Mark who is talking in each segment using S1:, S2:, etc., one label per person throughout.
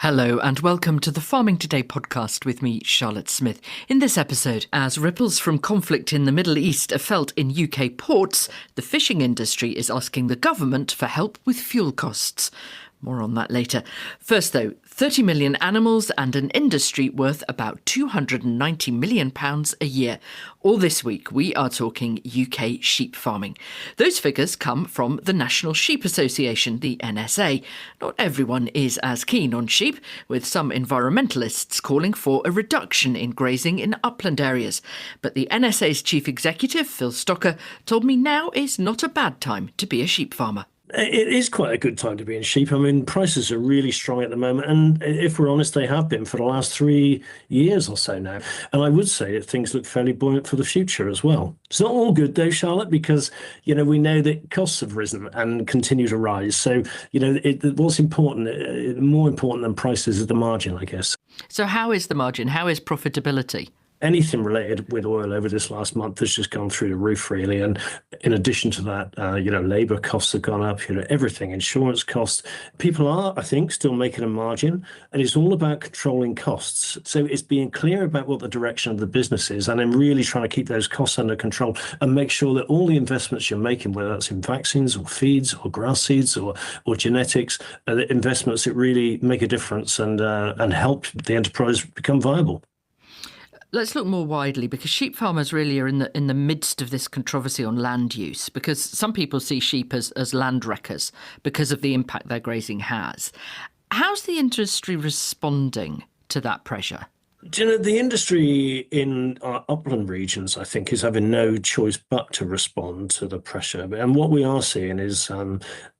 S1: Hello and welcome to the Farming Today podcast with me, Charlotte Smith. In this episode, as ripples from conflict in the Middle East are felt in UK ports, the fishing industry is asking the government for help with fuel costs. More on that later. First though, 30 million animals and an industry worth about £290 million a year. All this week we are talking UK sheep farming. Those figures come from the National Sheep Association, the NSA. Not everyone is as keen on sheep, with some environmentalists calling for a reduction in grazing in upland areas. But the NSA's chief executive, Phil Stocker, told me now is not a bad time to be a sheep farmer.
S2: It is quite a good time to be in sheep. I mean, prices are really strong at the moment. And if we're honest, they have been for the last 3 years or so now. And I would say that things look fairly buoyant for the future as well. It's not all good, though, Charlotte, because, we know that costs have risen and continue to rise. So, what's important, more important than prices is the margin, I guess.
S1: So how is the margin? How is profitability?
S2: Anything related with oil over this last month has just gone through the roof, really. And in addition to that, labour costs have gone up, everything, insurance costs. People are, I think, still making a margin. And it's all about controlling costs. So it's being clear about what the direction of the business is and then really trying to keep those costs under control and make sure that all the investments you're making, whether that's in vaccines or feeds or grass seeds or genetics, are the investments that really make a difference and help the enterprise become viable.
S1: Let's look more widely, because sheep farmers really are in the midst of this controversy on land use, because some people see sheep as land wreckers because of the impact their grazing has. How's the industry responding to that pressure?
S2: The industry in our upland regions, I think, is having no choice but to respond to the pressure. And what we are seeing is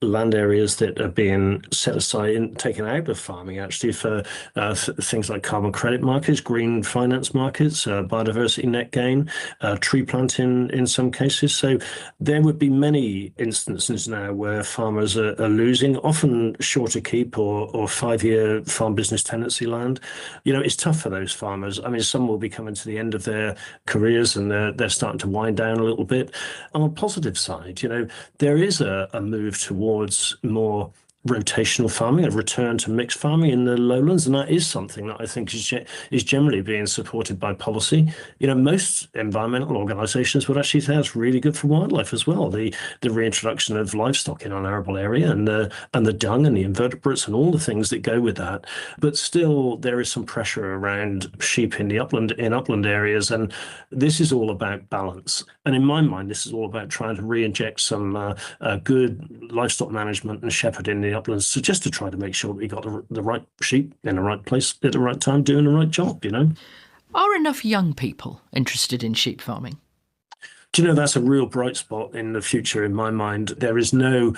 S2: land areas that are being set aside and taken out of farming, actually, for things like carbon credit markets, green finance markets, biodiversity net gain, tree planting in some cases. So there would be many instances now where farmers are losing, often shorter keep or 5-year farm business tenancy land. It's tough for those farmers. I mean, some will be coming to the end of their careers and they're starting to wind down a little bit. On a positive side, there is a move towards more rotational farming, a return to mixed farming in the lowlands, and that is something that I think is generally being supported by policy. Most environmental organisations would actually say that's really good for wildlife as well. The reintroduction of livestock in an arable area and the dung and the invertebrates and all the things that go with that. But still, there is some pressure around sheep in upland areas, and this is all about balance. And in my mind, this is all about trying to re-inject some good livestock management and shepherding in the uplands, so just to try to make sure that we got the right sheep in the right place at the right time doing the right job.
S1: Are enough young people interested in sheep farming?
S2: That's a real bright spot in the future in my mind. There is no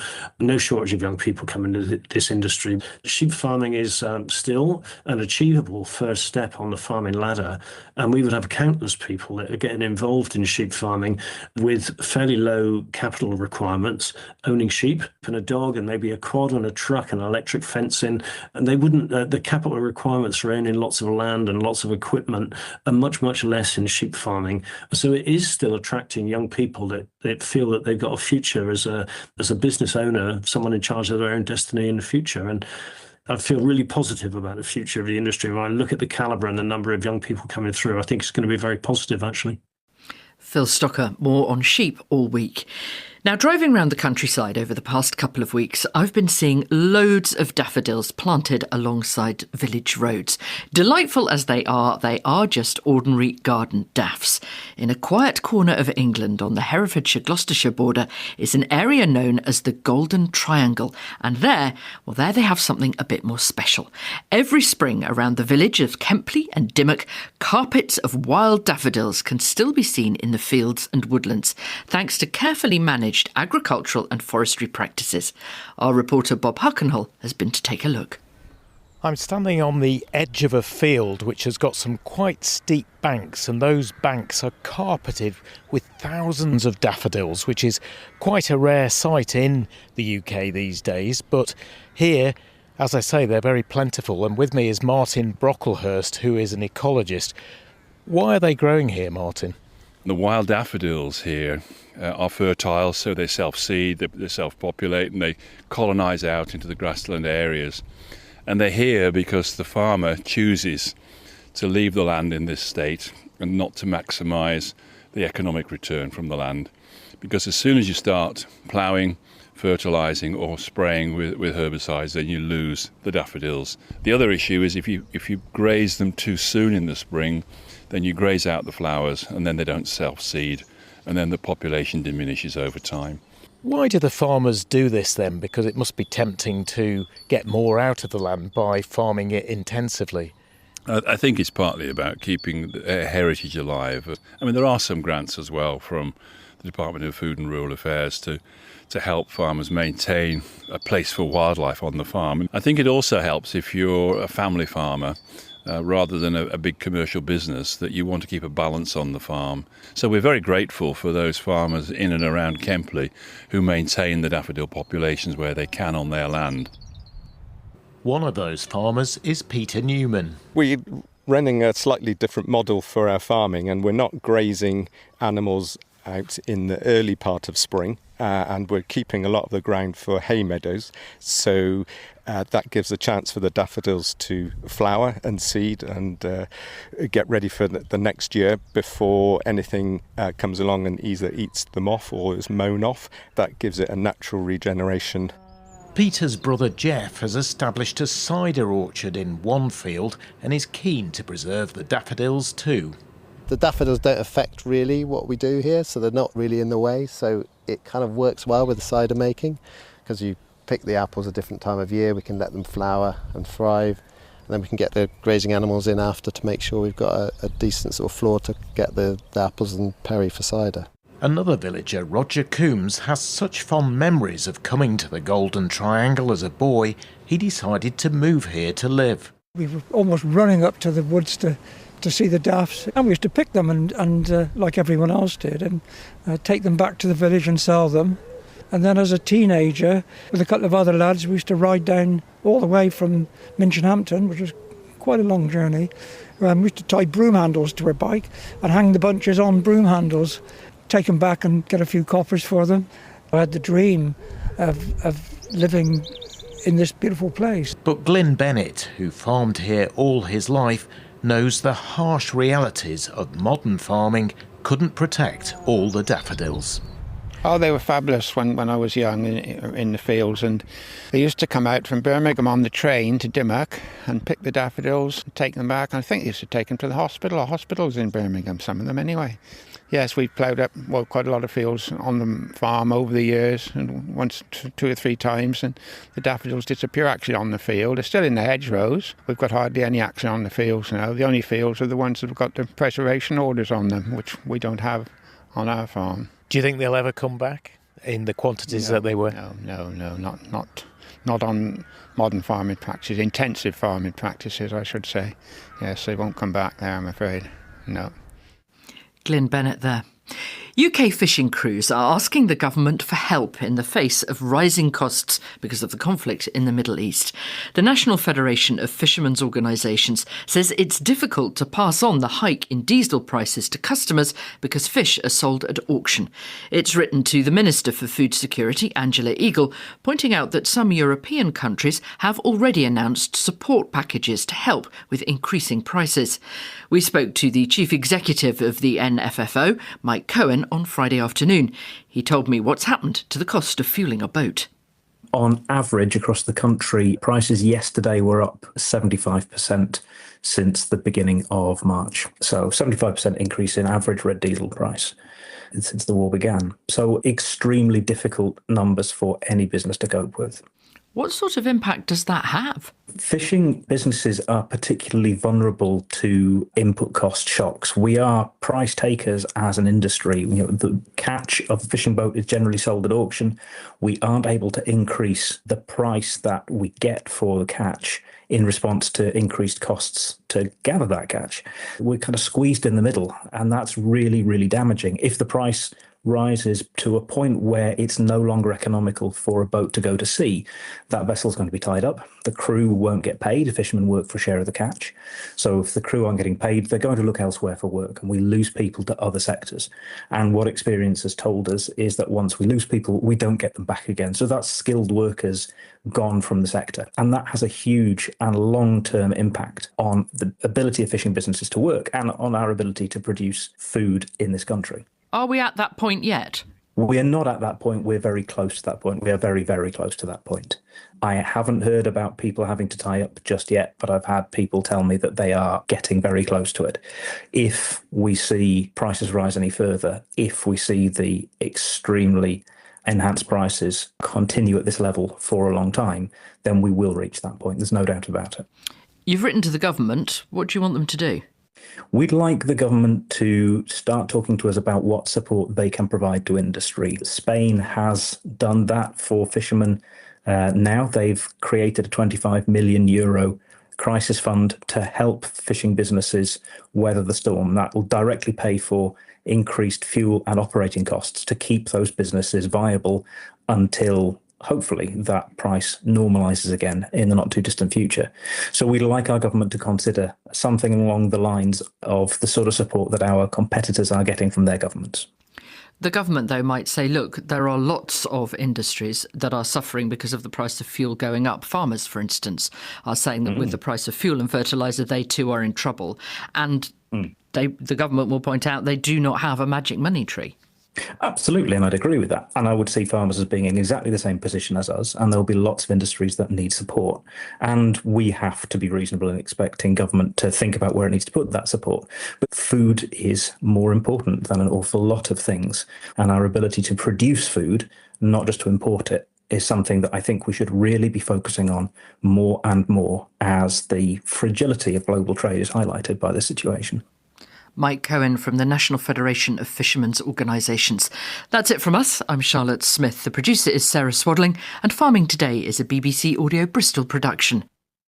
S2: shortage of young people coming to this industry. Sheep farming is still an achievable first step on the farming ladder, and we would have countless people that are getting involved in sheep farming with fairly low capital requirements, owning sheep and a dog and maybe a quad and a truck and electric fencing, and they wouldn't. The capital requirements for owning lots of land and lots of equipment are much less in sheep farming. So it is still attracting young people that feel that they've got a future as a business owner, someone in charge of their own destiny in the future. And I feel really positive about the future of the industry. When I look at the calibre and the number of young people coming through, I think it's going to be very positive, actually.
S1: Phil Stocker, more on sheep all week. Now, driving around the countryside over the past couple of weeks, I've been seeing loads of daffodils planted alongside village roads. Delightful as they are just ordinary garden daffs. In a quiet corner of England on the Herefordshire-Gloucestershire border is an area known as the Golden Triangle. And there they have something a bit more special. Every spring around the village of Kempley and Dymock, carpets of wild daffodils can still be seen in the fields and woodlands, thanks to carefully managed agricultural and forestry practices. Our reporter Bob Hockenhull has been to take a look.
S3: I'm standing on the edge of a field which has got some quite steep banks, and those banks are carpeted with thousands of daffodils, which is quite a rare sight in the UK these days. But here, as I say, they're very plentiful, and with me is Martin Brocklehurst, who is an ecologist. Why are they growing here, Martin?
S4: The wild daffodils here are fertile, so they self-seed, they self-populate, and they colonise out into the grassland areas. And they're here because the farmer chooses to leave the land in this state and not to maximise the economic return from the land. Because as soon as you start ploughing, fertilising or spraying with herbicides, then you lose the daffodils. The other issue is if you graze them too soon in the spring, then you graze out the flowers and then they don't self-seed, and then the population diminishes over time.
S3: Why do the farmers do this then? Because it must be tempting to get more out of the land by farming it intensively.
S4: I think it's partly about keeping heritage alive. I mean, there are some grants as well from the Department of Food and Rural Affairs to help farmers maintain a place for wildlife on the farm. And I think it also helps if you're a family farmer rather than a big commercial business, that you want to keep a balance on the farm. So we're very grateful for those farmers in and around Kempley who maintain the daffodil populations where they can on their land.
S3: One of those farmers is Peter Newman.
S5: We're running a slightly different model for our farming, and we're not grazing animals out in the early part of spring, and we're keeping a lot of the ground for hay meadows, so that gives a chance for the daffodils to flower and seed and get ready for the next year before anything comes along and either eats them off or is mown off. That gives it a natural regeneration.
S3: Peter's brother Jeff has established a cider orchard in one field and is keen to preserve the daffodils too.
S6: The daffodils don't affect really what we do here, so they're not really in the way, so it kind of works well with the cider making, because you pick the apples a different time of year, we can let them flower and thrive, and then we can get the grazing animals in after to make sure we've got a decent sort of floor to get the apples and perry for cider.
S3: Another villager, Roger Coombs, has such fond memories of coming to the Golden Triangle as a boy, he decided to move here to live.
S7: We were almost running up to the woods to see the daffs, and we used to pick them and like everyone else did, and take them back to the village and sell them. And then as a teenager, with a couple of other lads, we used to ride down all the way from Minchinhampton, which was quite a long journey. We used to tie broom handles to our bike and hang the bunches on broom handles, take them back and get a few coppers for them. I had the dream of living in this beautiful place.
S3: But Glyn Bennett, who farmed here all his life, knows the harsh realities of modern farming couldn't protect all the daffodils.
S8: Oh, they were fabulous when I was young in the fields, and they used to come out from Birmingham on the train to Dymock and pick the daffodils and take them back. I think they used to take them to the hospital, or hospitals in Birmingham, some of them anyway. Yes, we've ploughed up quite a lot of fields on the farm over the years, and once, two or three times, and the daffodils disappear actually on the field. They're still in the hedgerows. We've got hardly any action on the fields now. The only fields are the ones that have got the preservation orders on them, which we don't have on our farm.
S3: Do you think they'll ever come back in the quantities that they were?
S8: No, not on modern farming practices, intensive farming practices, I should say. Yes, they won't come back there, I'm afraid. No.
S1: Glyn Bennett there. UK fishing crews are asking the government for help in the face of rising costs because of the conflict in the Middle East. The National Federation of Fishermen's Organisations says it's difficult to pass on the hike in diesel prices to customers because fish are sold at auction. It's written to the Minister for Food Security, Angela Eagle, pointing out that some European countries have already announced support packages to help with increasing prices. We spoke to the Chief Executive of the NFFO, Mike Cohen, on Friday afternoon. He told me what's happened to the cost of fueling a boat.
S9: On average across the country, prices yesterday were up 75% since the beginning of March. So 75% increase in average red diesel price since the war began. So extremely difficult numbers for any business to cope with.
S1: What sort of impact does that have?
S9: Fishing businesses are particularly vulnerable to input cost shocks. We are price takers as an industry. The catch of a fishing boat is generally sold at auction. We aren't able to increase the price that we get for the catch in response to increased costs to gather that catch. We're kind of squeezed in the middle, and that's really, really damaging. If the price rises to a point where it's no longer economical for a boat to go to sea, that vessel's going to be tied up. The crew won't get paid. The fishermen work for a share of the catch. So if the crew aren't getting paid, they're going to look elsewhere for work, and we lose people to other sectors. And what experience has told us is that once we lose people, we don't get them back again. So that's skilled workers gone from the sector. And that has a huge and long-term impact on the ability of fishing businesses to work and on our ability to produce food in this country.
S1: Are we at that point yet?
S9: We are not at that point. We're very close to that point. We are very, very close to that point. I haven't heard about people having to tie up just yet, but I've had people tell me that they are getting very close to it. If we see prices rise any further, if we see the extremely enhanced prices continue at this level for a long time, then we will reach that point. There's no doubt about it.
S1: You've written to the government. What do you want them to do?
S9: We'd like the government to start talking to us about what support they can provide to industry. Spain has done that for fishermen. Now they've created a €25 million crisis fund to help fishing businesses weather the storm. That will directly pay for increased fuel and operating costs to keep those businesses viable until hopefully that price normalises again in the not too distant future. So we'd like our government to consider something along the lines of the sort of support that our competitors are getting from their governments.
S1: The government, though, might say, look, there are lots of industries that are suffering because of the price of fuel going up. Farmers, for instance, are saying that with the price of fuel and fertiliser, they too are in trouble. And the government will point out they do not have a magic money tree.
S9: Absolutely, and I'd agree with that. And I would see farmers as being in exactly the same position as us, and there'll be lots of industries that need support. And we have to be reasonable in expecting government to think about where it needs to put that support. But food is more important than an awful lot of things. And our ability to produce food, not just to import it, is something that I think we should really be focusing on more and more as the fragility of global trade is highlighted by this situation.
S1: Mike Cohen from the National Federation of Fishermen's Organisations. That's it from us. I'm Charlotte Smith. The producer is Sarah Swaddling, and Farming Today is a BBC Audio Bristol production.